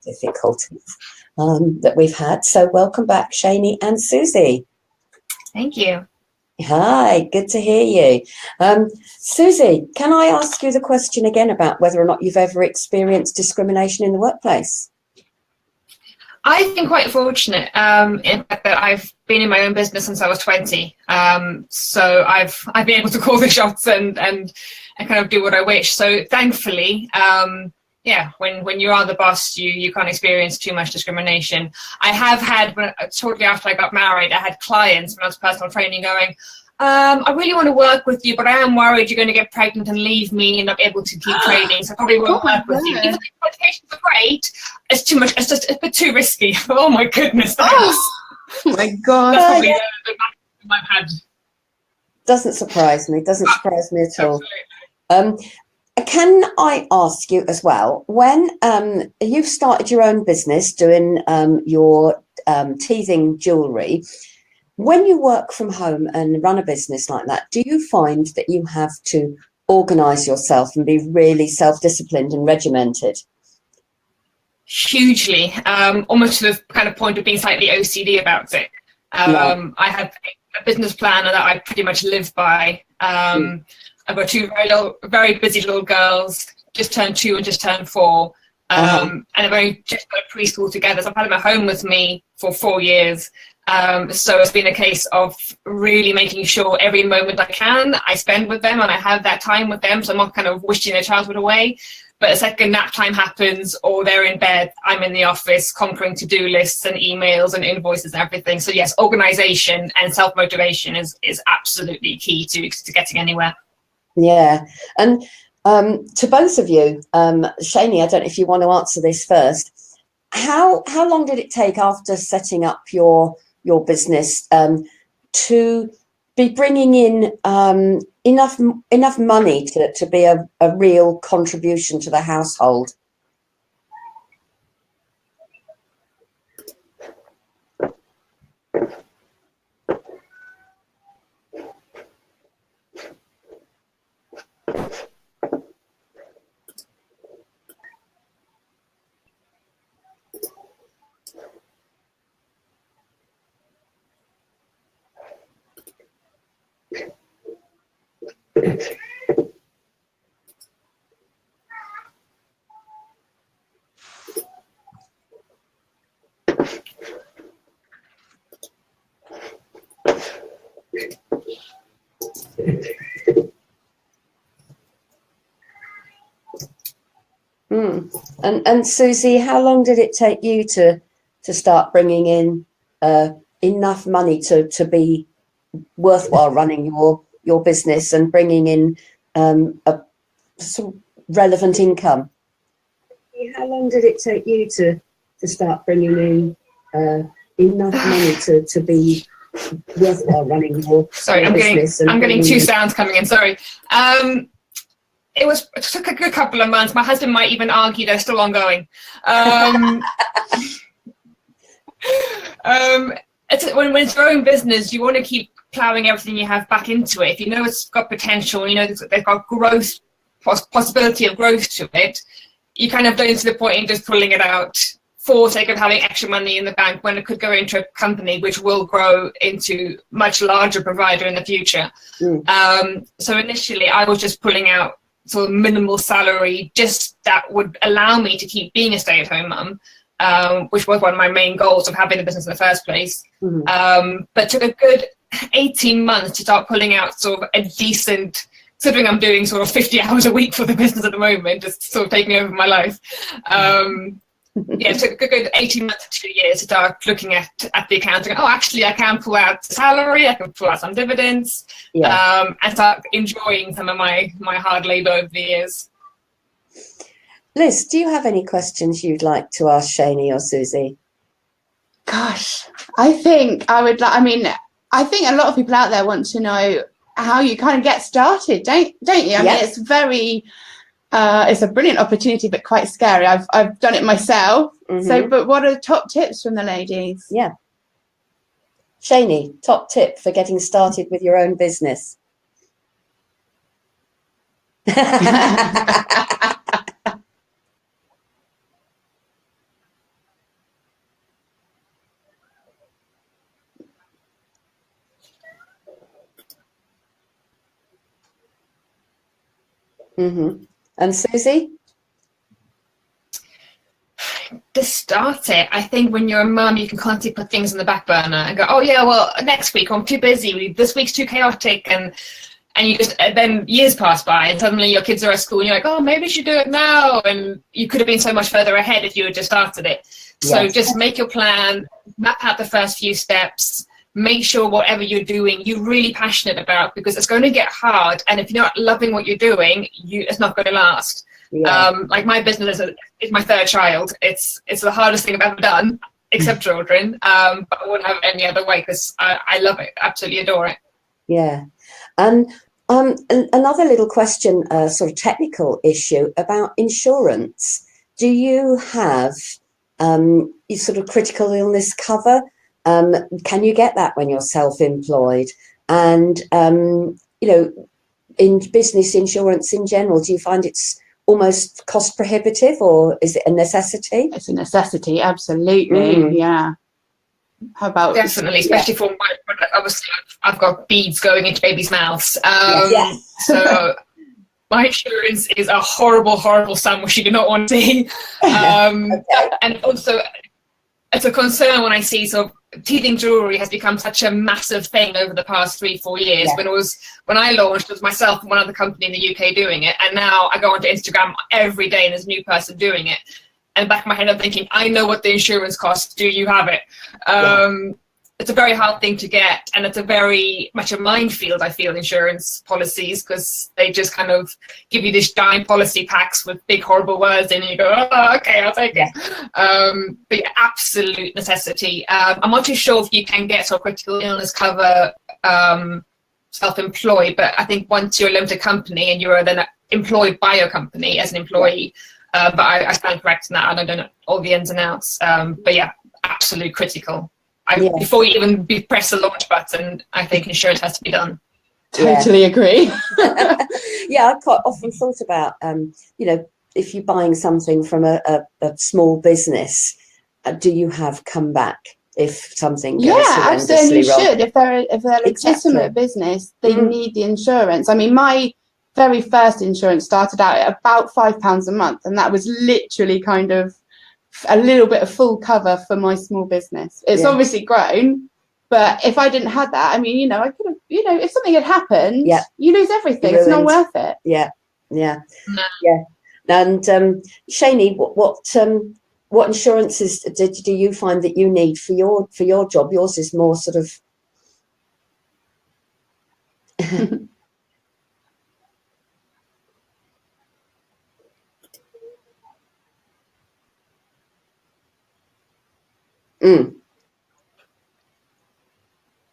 difficulties that we've had. So welcome back, Cheney and Suzy. Thank you. Hi, good to hear you. Suzy, can I ask you the question again about whether or not you've ever experienced discrimination in the workplace? I've been quite fortunate in fact that I've been in my own business since I was 20. So I've been able to call the shots and kind of do what I wish. So thankfully, yeah, when you are the boss, you can't experience too much discrimination. I have had, shortly after I got married, I had clients when I was personal training going, I really want to work with you, but I am worried you're going to get pregnant and leave me and not be able to keep training, so I probably won't work with you. Even though the qualifications are great, it's too much, it's just a bit too risky. Oh my goodness. Oh my God. That's probably the maximum I've had. Doesn't surprise me at all. Can I ask you as well, when you've started your own business doing your teething jewellery, when you work from home and run a business like that, do you find that you have to organise yourself and be really self-disciplined and regimented? Hugely, almost to the kind of point of being slightly OCD about it. I have a business plan that I pretty much live by. I've got two very busy little girls, just turned 2 and just turned 4. And I've only just got a preschool together. So I've had them at home with me for 4 years. So it's been a case of really making sure every moment I can, I spend with them and I have that time with them. So I'm not kind of wishing their childhood away. But the second nap time happens or they're in bed, I'm in the office conquering to-do lists and emails and invoices and everything. So yes, organisation and self-motivation is absolutely key to getting anywhere. Yeah. And to both of you, Cheney, I don't know if you want to answer this first. How long did it take after setting up your business to be bringing in enough money to be a real contribution to the household? And Suzy, how long did it take you to start bringing in enough money to be worthwhile running your business and bringing in a sort of relevant income? How long did it take you to start bringing in enough money to be worthwhile running your business? I'm getting 2 sounds coming in. Sorry. It took a good couple of months. My husband might even argue they're still ongoing. When it's growing business, you want to keep ploughing everything you have back into it. If you know it's got potential, you know they've got growth, possibility of growth to it, you kind of don't get to the point in just pulling it out for sake of having extra money in the bank when it could go into a company which will grow into much larger provider in the future. So initially I was just pulling out sort of minimal salary, just that would allow me to keep being a stay-at-home mum, which was one of my main goals of having the business in the first place. But took a good 18 months to start pulling out sort of a decent, considering I'm doing sort of 50 hours a week for the business at the moment, just sort of taking over my life. Yeah, it took a good 18 months to 2 years to start looking at the accounting. Oh, actually, I can pull out salary, I can pull out some dividends, and start enjoying some of my hard labour over the years. Liz, do you have any questions you'd like to ask Cheney or Suzy? Gosh, I think I would like, I think a lot of people out there want to know how you kind of get started, don't you? I mean, it's very... it's a brilliant opportunity, but quite scary. I've done it myself. So, but what are the top tips from the ladies? Yeah. Cheney, top tip for getting started with your own business. Mm-hmm. And Suzy? To start it, I think when you're a mum, you can constantly put things on the back burner and go, oh yeah, well, next week I'm too busy, this week's too chaotic, and you just, and then years pass by and suddenly your kids are at school and you're like, oh, maybe we should do it now, and you could have been so much further ahead if you had just started it. So Yes. just make your plan, map out the first few steps, make sure whatever you're doing you're really passionate about, because it's going to get hard, and if you're not loving what you're doing, it's not going to last. Yeah. Like my business is my third child. It's the hardest thing I've ever done, except children. But I wouldn't have it any other way, because I love it, absolutely adore it. Yeah. And another little question, sort of technical issue about insurance. Do you have you sort of critical illness cover? Can you get that when you're self-employed? And you know, in business insurance in general, do you find it's almost cost prohibitive, or is it a necessity? It's a necessity, absolutely. Yeah. How about definitely, especially for my product? Obviously, I've got beads going into babies' mouths. So my insurance is a horrible, horrible sandwich you do not want to see. And also, it's a concern when I see sort of teething jewelry has become such a massive thing over the past 3-4 years. When I launched, it was myself and one other company in the UK doing it, and now I go onto Instagram every day and there's a new person doing it. And back of my head, I'm thinking, I know what the insurance costs. Do you have it? It's a very hard thing to get, and it's a very much a minefield, I feel, insurance policies, because they just kind of give you these giant policy packs with big horrible words in, and you go, oh, okay, I'll take it. But yeah, absolute necessity. I'm not too sure if you can get sort of critical illness cover self-employed, but I think once you're a limited company and you're then employed by your company as an employee, but I stand corrected in that, and I don't know all the ins and outs. But yeah, absolute critical. Before you even press the launch button, I think insurance has to be done. Totally agree. Yeah, I've quite often thought about, you know, if you're buying something from a small business, do you have comeback if something goes absolutely wrong? Should. If they're a legitimate business, they need the insurance. I mean, my very first insurance started out at about £5 a month, and that was literally kind of a little bit of full cover for my small business. It's obviously grown, but if I didn't have that, I mean, you know, I could have, you know, if something had happened, you lose everything. It's not worth it. Yeah. And Cheney, what insurances do you find that you need for your job? Yours is more sort of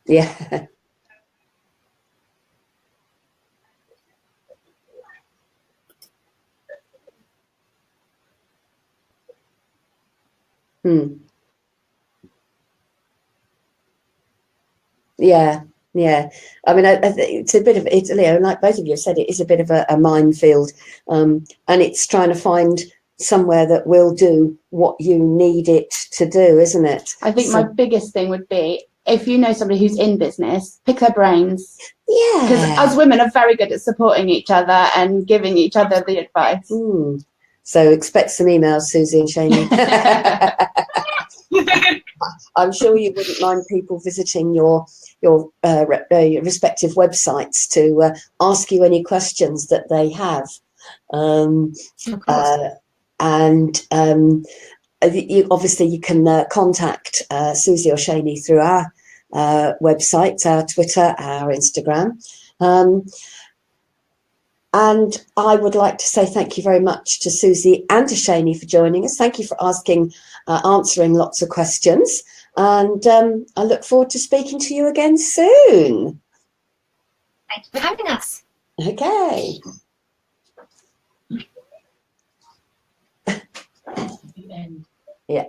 Yeah. Yeah. I mean, it's a bit of it's, you know, like both of you said, it is a bit of a minefield, and it's trying to find somewhere that will do what you need it to do, isn't it? I think my biggest thing would be, if you know somebody who's in business, pick their brains. Yeah. Because us women are very good at supporting each other and giving each other the advice. So expect some emails, Suzy and Cheney. I'm sure you wouldn't mind people visiting your respective websites to ask you any questions that they have. Of course. You can contact Suzy or Cheney through our website, our Twitter, our Instagram. And I would like to say thank you very much to Suzy and to Cheney for joining us. Thank you for answering lots of questions. And I look forward to speaking to you again soon. Thanks for having us. Okay. Yeah.